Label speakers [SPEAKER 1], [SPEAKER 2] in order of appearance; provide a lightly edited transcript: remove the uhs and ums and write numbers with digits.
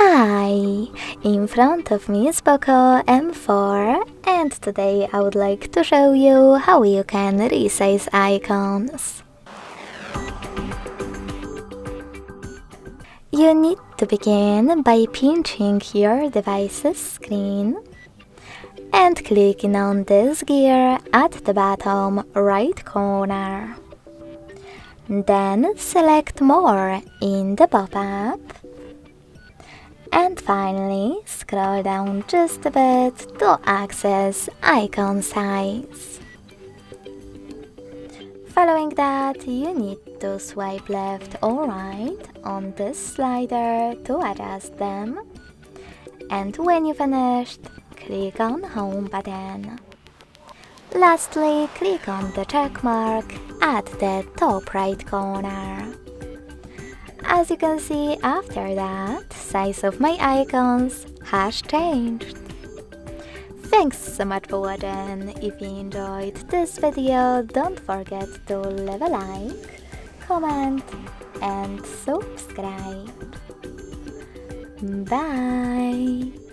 [SPEAKER 1] Hi! In front of me is POCO M4 and today I would like to show you how you can resize icons. You need to begin by pinching your device's screen and clicking on this gear at the bottom right corner. Then select More in the pop-up. And finally, scroll down just a bit to access icon size. Following that, you need to swipe left or right on this slider to adjust them. And when you finished, click on Home button. Lastly, click on the check mark at the top right corner. As you can see, after that, size of my icons has changed. Thanks so much for watching. If you enjoyed this video, don't forget to leave a like, comment and subscribe. Bye!